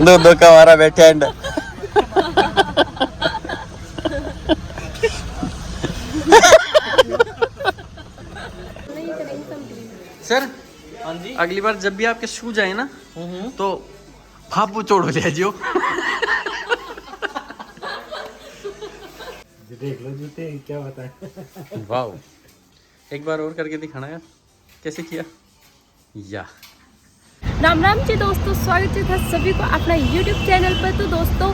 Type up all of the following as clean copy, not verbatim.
दो का हमारा बैठे एंड सर हाँ जी। अगली बार जब भी आपके शूज आए ना तो फापू चोड़ ले जियो। देख लो जूते क्या बताए। वाह एक बार और करके दिखाना यार कैसे किया या। राम राम जी दोस्तों, स्वागत है सभी को अपना YouTube चैनल पर। तो दोस्तों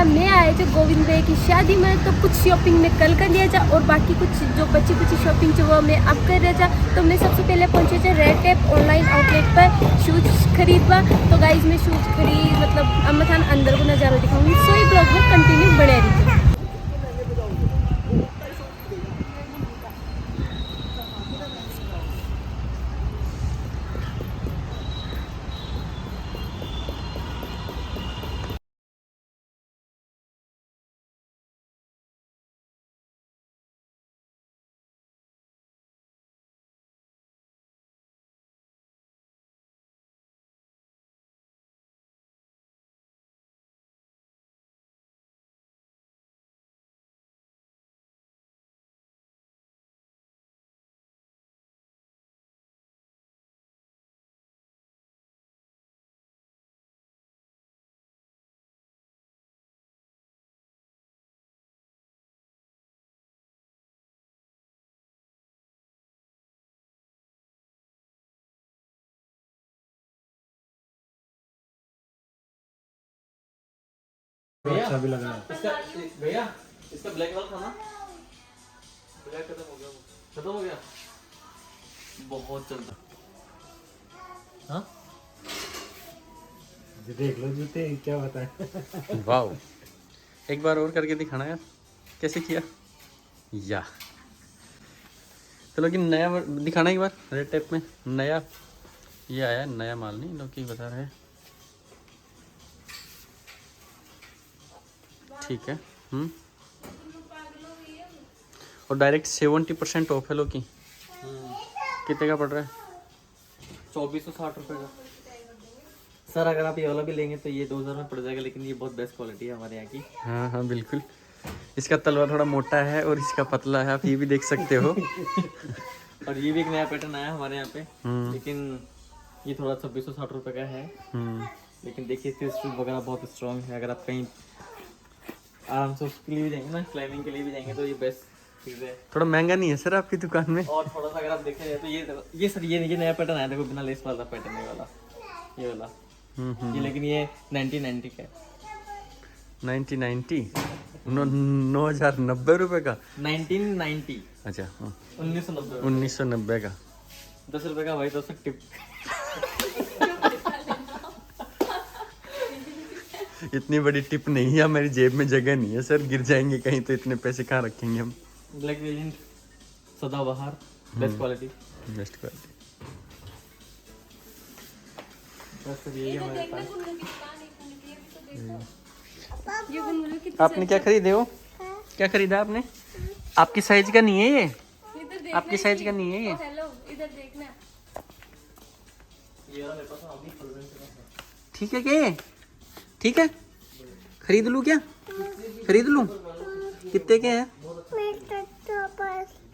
मैं आए थे गोविंद भाई की शादी में, तो कुछ शॉपिंग में कल कर लिया जा और बाकी कुछ जो बची कुछ शॉपिंग जो वो मैं अब कर रहा था। तो मैं सबसे पहले पहुंचे थे रेड टेप ऑनलाइन आउटलेट पर शूज़ खरीदवा। तो गाइज मैं शूज़ खरीद मतलब अब मैं अंदर को नज़ारा दिखाऊंगी। सो ये ब्लॉग में कंटिन्यू बने रही। अच्छा भी लग रहा है। इसका भैया इसका ब्लैक वाला था ना ब्लैक खत्म हो गया बहुत चलता। हाँ देख लो जूते क्या बताए। वाह एक बार और करके दिखाना यार कैसे किया या। चलो कि नया दिखाना एक बार रेड टेप में नया ये आया नया माल नहीं लोग की बता रहे हैं। ठीक है और डायरेक्ट 70% ऑफ है लो की। कितने का पड़ रहा है 2460 रुपये का सर। अगर आप ये वाला भी लेंगे तो ये 2000 में पड़ जाएगा, लेकिन ये बहुत बेस्ट क्वालिटी है हमारे यहाँ की। हाँ हाँ बिल्कुल। इसका तलवा थोड़ा मोटा है और इसका पतला है आप ये भी देख सकते हो। और ये भी एक नया पैटर्न आया हमारे यहाँ पे, लेकिन ये थोड़ा 2660 रुपये का है। लेकिन देखिए इसके स्ट्रिप वगैरह बहुत स्ट्रॉन्ग है। अगर आप कहीं आराम से उसके लिए भी जाएंगे ना, क्लाइंबिंग के लिए भी जाएंगे तो ये बेस्ट चीज़ है। थोड़ा महंगा नहीं है सर आपकी दुकान में। और थोड़ा सा अगर आप देखें तो ये सर ये नया पैटर्न आया, देखो बिना लेस वाला पैटर्न ये वाला ये, लेकिन ये 1990 का है। 1990 9,090 रुपये का 1990 अच्छा 1990 1990 का 10 रुपये का भाई तो सब टिप। इतनी बड़ी टिप नहीं है मेरी जेब में जगह नहीं है सर गिर जाएंगे कहीं तो इतने पैसे कहाँ रखेंगे हम। ब्लैक वेरिएंट सदाबहार बेस्ट क्वालिटी बेस्ट क्वालिटी। बस यही है हमारे पास। आपने क्या खरीदे हो क्या खरीदा आपने आपकी साइज का नहीं है ये आपकी साइज का नहीं है ये। हेलो इधर देखना। ये वाला मेरे पास अभी फ्रोजन है। ठीक है क्या ठीक है खरीद लूँ क्या खरीद लूँ कितने के हैं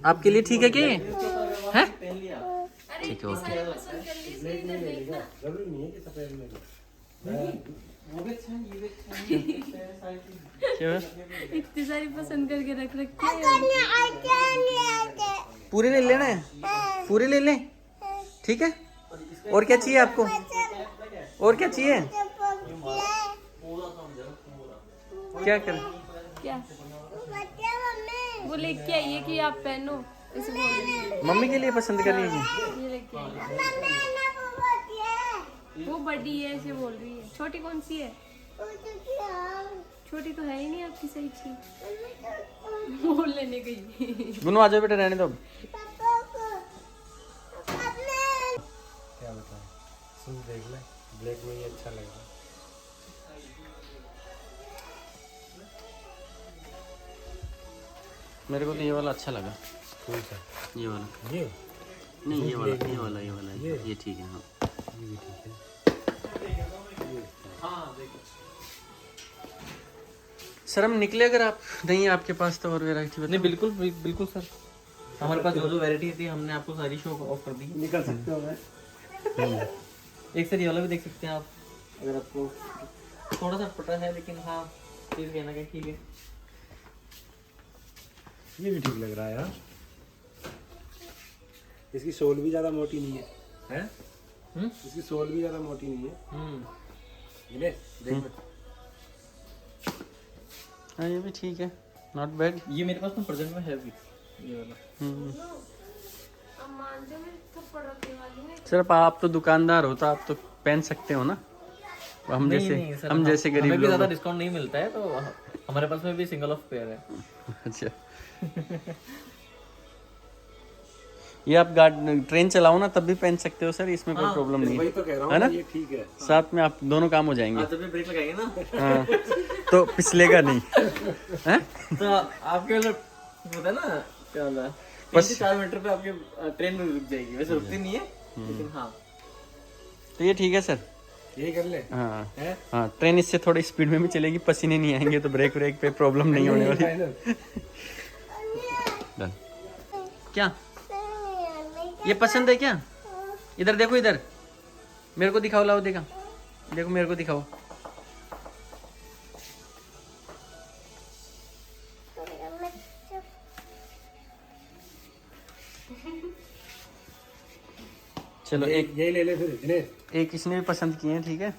आपके लिए ठीक है क्या है ठीक है ओके। इतनी सारी पसंद करके रख रखी है। पूरे ले लेना है पूरे ले लें ठीक है। और क्या चाहिए आपको और क्या चाहिए क्या करें क्या वो लेके आई है कि आप पहनो इसे बोल रही है। मम्मी के लिए पसंद कर रही है ये लेके आई है। वो बड़ी है इसे बोल रही है। छोटी कौन सी है छोटी तो है ही नहीं आपकी सही चीज। वो लेने गई। गुनू आ जाओ बेटा रहने दो। क्या बताए सुन देख ले ब्लैक में ही अच्छा लग रहा है। मेरे को तो ये वाला अच्छा लगा कौन सा ये वाला ये नहीं ये वाला ये ठीक है हाँ ये भी ठीक है। सर हम निकले अगर आप नहीं है आपके पास तो और वैरायटी नहीं बिल्कुल बिल्कुल सर, हमारे पास जो वैरायटी थी हमने आपको सारी शो ऑफ कर दी। निकल सकते हो मैं। एक सर ये वाला भी देख सकते हैं आप, अगर आपको थोड़ा सा पता है लेकिन हाँ चीज कहना क्या ठीक है। ये भी ठीक लग रहा है यार, इसकी सोल भी ज्यादा मोटी नहीं है, हैं? इसकी सोल भी ज्यादा मोटी नहीं है। ये देख हाँ ये भी ठीक है, नॉट बैड। ये मेरे पास तो प्रेजेंट में है भी ये वाला। सर आप तो दुकानदार हो तो आप तो पहन सकते हो ना, हम जैसे हम जैसे गरीब हमें भी लोग ज्यादा डिस्काउंट नहीं मिलता है, तो हमारे पास में भी सिंगल ऑफ पेयर है। अच्छा ये आप ट्रेन चलाओ ना तब भी पहन सकते हो सर, इसमें कोई प्रॉब्लम नहीं है, तो कह रहा हूँ, है ना? ये ठीक है, साथ में आप दोनों काम हो जाएंगे। जब भी ब्रेक लगाएंगे ना हाँ तो पिछलेगा नहीं हैं? तो आपके वाला होता है ना क्या वाला 3 से 4 मीटर पे आपके ट्रेन में रुक जाएगी, वैसे रुकती नहीं है लेकिन हाँ तो ये ठीक है सर, यही कर ले। हाँ हाँ ट्रेन इससे थोड़ी स्पीड में भी चलेगी, पसीने नहीं आएंगे तो ब्रेक व्रेक पे प्रॉब्लम नहीं होने वाली। क्या ये पसंद है क्या? इधर देखो, इधर मेरे को दिखाओ, लाओ देखा, देखो मेरे को दिखाओ। चलो एक यही ले ले फिर, एक इसने भी पसंद किए हैं, ठीक है।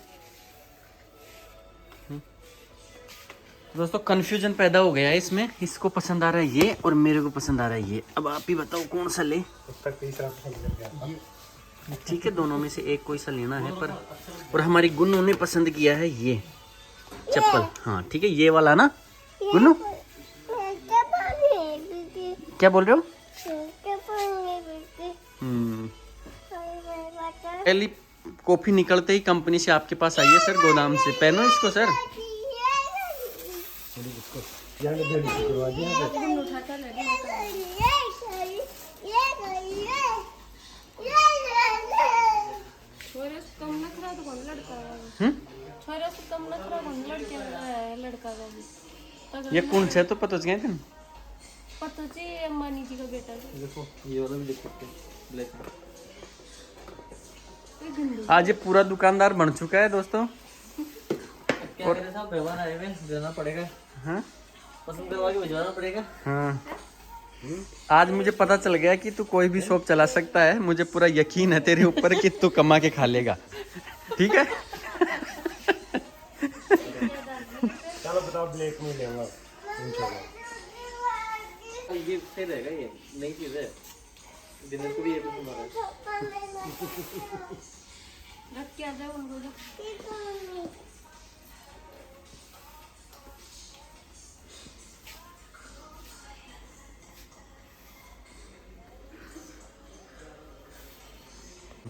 दोस्तों कंफ्यूजन पैदा हो गया है इसमें, इसको पसंद आ रहा है ये और मेरे को पसंद आ रहा है ये, अब आप ही बताओ कौन सा ले। ठीक है दोनों में से एक कोई सा लेना है, पर और हमारी गुन्नू ने पसंद किया है ये चप्पल। हाँ ठीक है ये वाला ना गुन्नू, क्या बोल रहे हो? पहली कॉफी निकलते ही कंपनी से आपके पास आई है सर, गोदाम से। पहनो इसको सर, ये कौन सा है तो पता गए थे अम्बानी जी का बेटा है। देखो ये वाला भी देख सकते हैं ब्लैक में। आज ये पूरा दुकानदार बन चुका है दोस्तों। क्या करें साहब, मेहमान आए हुए, देना पड़ेगा। हाँ पसंद करवा के भिजवाना पड़ेगा। हाँ आज मुझे पता चल गया कि तू कोई भी शॉप चला सकता है, मुझे पूरा यकीन है तेरे ऊपर कि तू कमा के खा लेगा, ठीक है। चलो बताओ ब्लैक में लेंगे ये सही रहेगा, ये नई चीज है, डिनर को भी ये पसंद आ रहा है। रख के आ जाओ उनको।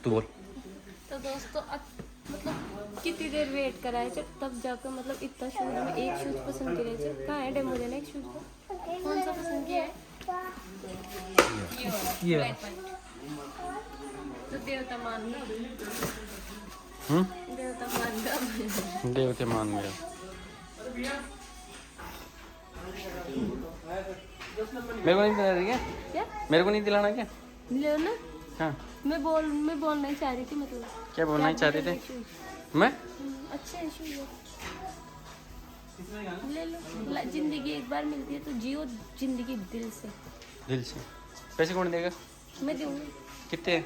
तू बोल। तो दोस्तों मतलब कितनी देर वेट कराए तब जाकर मतलब इतना शूज में एक शूज पसंद करे थे। कहाँ है डेमो देना एक शूज को? कौन सा पसंद किया है? ये तो देवता मान लो। देवता मान लो। देवते मान गया। मेरे को नहीं दिला रही क्या? क्या? मेरे को नहीं दिलाना क्या? ले ना। हाँ मैं बोलना ही चाह रही थी, मतलब क्या बोलना ही चाह रहे थे? मैं अच्छे शूज ले लो। जिंदगी एक बार मिलती है तो जियो जिंदगी दिल से। दिल से। पैसे कौन देगा? मैं दूंगी। कितने?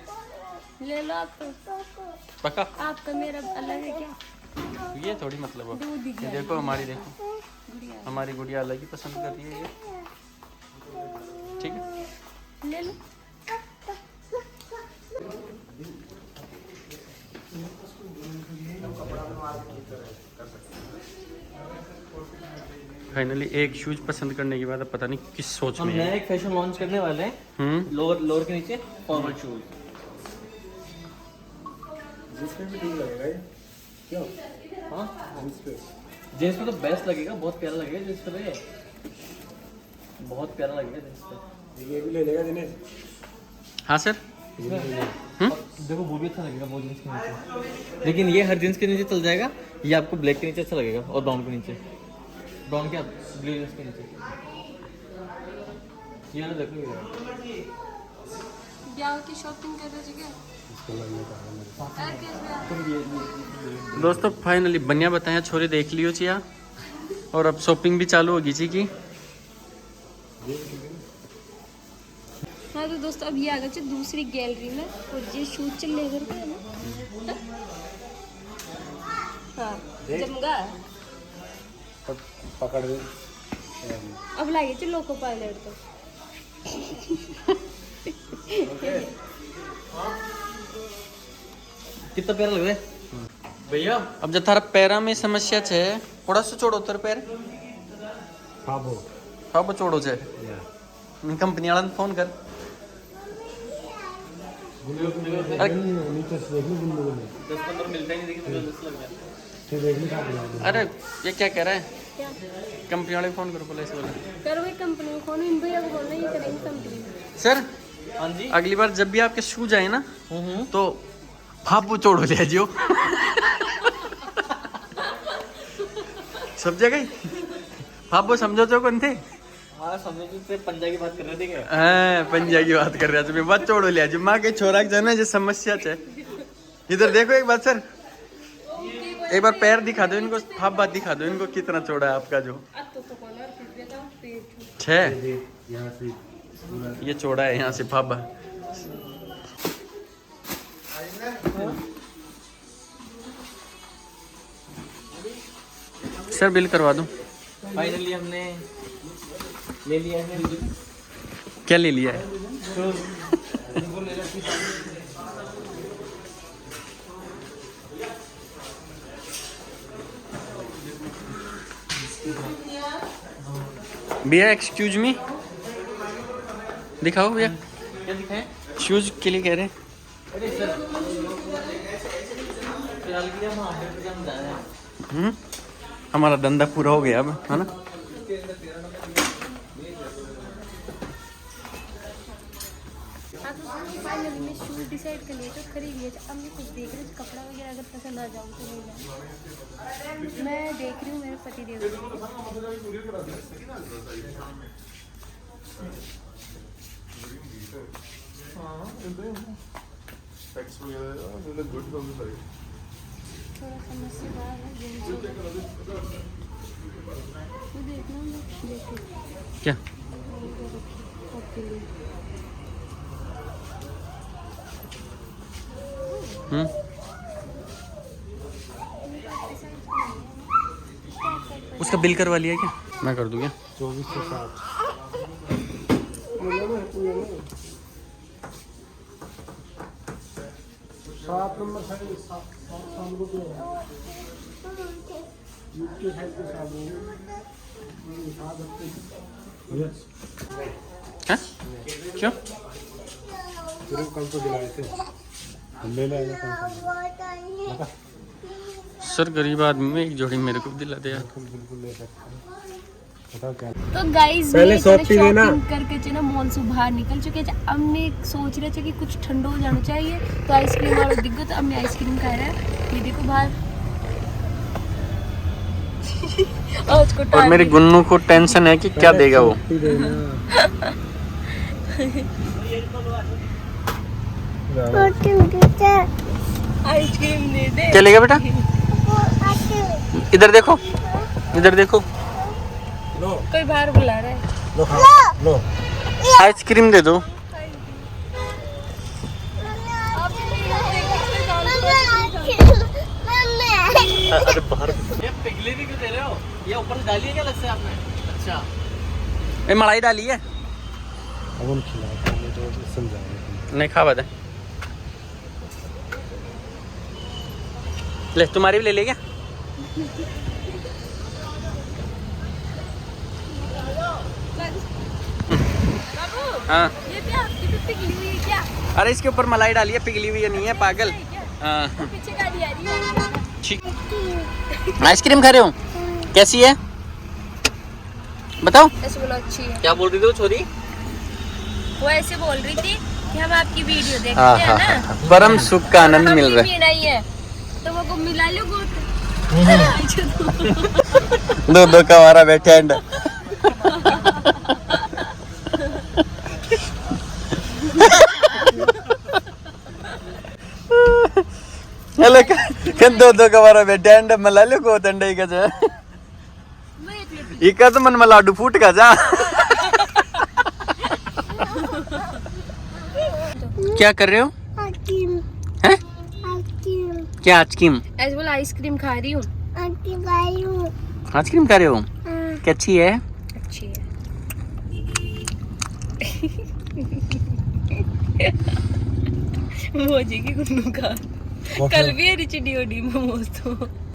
ले लो आप। पक्का? आपका मेरा अलग है क्या? ये थोड़ी मतलब हो। दूध ही ये देखो हमारी, देखो हमारी गुड़िया अलग ही पसंद कर रही है ये, ठीक है ले लो। फाइनली एक शूज पसंद करने के बाद अब पता नहीं किस सोच हम में नया है। एक फैशन लॉन्च करने वाले हैं, लोअर के नीचे फॉर्मल शूज। जिसमें भी ठीक लगेगा ये, क्यों? हाँ जींस पे तो बेस्ट लगेगा, बहुत प्यारा लगेगा जींस पे, बहुत प्यारा लगेगा जींस पे। ये भी ले लेगा दिनेश? हाँ सर देखो वो भी अच्छा लगेगा वो जींस के नीचे, लेकिन ये हर जींस के नीचे चल जाएगा, ये आपको ब्लैक के नीचे अच्छा लगेगा और ब्राउन के नीचे, ब्राउन क्या ब्लू जींस के नीचे। ये ना देखो ये ब्याह की शॉपिंग कर रहे थे दोस्तों फाइनली बनिया बताया छोरी देख लियो चिया, और अब शॉपिंग भी चालू होगी जी की। हाँ तो दोस्तों अब ये आ गया दूसरी गैलरी में, और ये शूज चल लेकर के है ना। हाँ जमगा पकड़ दे अब लाइए चल लोको पायलट तो कितना प्यारा लग रहा है भैया। अब जब थारा पैरा में समस्या छे थोड़ा सा छोड़ो तर पैर खाबो हाँ छोड़ो छे कंपनी वाला फोन कर। अरे नीचे से देखनी गुंडो में 10-15 मिलता ही नहीं, देखिए मुझे जल्दी लग रहा है। फिर देखनी खाबो। अरे ये क्या कह रहा है, क्या कंपनी वाले फोन करो पुलिस वाले। करो भाई कंपनी में फोन, इन भैया को बोलना ही करेंगे कंपनी में। सर हाँ जी। अगली बार जब भी आपके शूज आए ना तो फापू छोड़ो ले जियो सब जगह फापू समझो जो कौन थे। हाँ समझो से पंजा की बात कर रहे थे क्या? हाँ पंजा की बात कर रहा था मैं, बात छोड़ो ले आज माँ के छोरा के जाना जो समस्या है। इधर देखो एक बात सर, एक बार पैर दिखा दो इनको, फाप बात दिखा दो इनको कितना चौड़ा है आपका जो छह, यहाँ से ये चौड़ा है यहाँ से फाबा। सर बिल करवा दूं। फाइनली हमने ले लिया है। क्या ले लिया है? भैया एक्सक्यूज मी दिखाओ भैया, क्या दिखाएं? शूज के लिए कह रहे हैं। अरे सर फिलहाल के लिए हम हाफ पे जा रहे हैं। हमारा धंधा पूरा हो गया अब है ना। फाइनली मैं शूज डिसाइड कर लिया तो खरीद लिया। अब मैं कुछ देख रही हूँ कपड़ा वगैरह अगर पसंद आ जाऊँ तो नहीं जाऊँ। मैं देख रही हूँ मेरे पति देव थोड़ा समस्या है देखना देखो क्या ओके उसका बिल करवा लिया क्या? मैं कर दूँ क्या? 24 से 7 7 नंबर साइड 7 को यूके साइड के साथ यस हैं? क्यों? सिर्फ कल तो दिलाए थे, ले ले कल सर गरीब आदमी में एक जोड़ी मेरे को भी दिला दे यार। बिल्कुल ले सकते हैं। बताओ क्या तो गाइस पहले शॉपिंग ना करके जो ना मॉल से बाहर निकल चुके हैं। अब मैं सोच रहे थे कि कुछ ठंडा हो जाना चाहिए तो आइसक्रीम वाला दिख गया, तो अब मैं आइसक्रीम खा रहा है। ये देखो बाहर और मेरे गुन्नू को टेंशन है कि क्या देगा वो। आइसक्रीम दे दे। क्या लेगा बेटा? इधर देखो, इधर देखो, कोई बाहर बुला रहा है। लो आइसक्रीम दे दो। अरे बाहर ये पिघले भी क्यों दे रहे हो? ये ऊपर से डाली है क्या लगता है आपने? अच्छा ये मलाई डाली है। अब उन खिला तो समझाएंगे नहीं खा बता ले, तुम्हारी भी ले ले क्या? हाँ ये क्या आपकी भी पिघली हुई है क्या? अरे इसके ऊपर मलाई डाली है, पिघली हुई है नहीं है पागल। हाँ पीछे गाड़ी आ रही है। ठीक। आइसक्रीम खा रहे हो? कैसी है बताओ? ऐसे बोलो अच्छी है। क्या बोल रही थी वो छोरी? वो ऐसे बोल रही थी कि हम आपकी वीडियो देखते हाँ हैं हाँ ना, हाँ, परम सुख का आनंद हम मिल भी रहा है। मीना ही है तो वो को मिला लो गोट। दो दो का हमारा बैठे एंड हेलो कन दो दो का हमारा बैठे एंड मला लो को तंडे का जा इका तो मन में लाडू फूट का जा। क्या कर रहे हो? हैं? क्या आइसक्रीम? ऐसे बोला आइसक्रीम खा रही हूँ। आइसक्रीम खा रहे हो? क्या अच्छी है? अच्छी है। वो जी की गुन्नू का कल भी है रिचडी ओडी मोमोज तो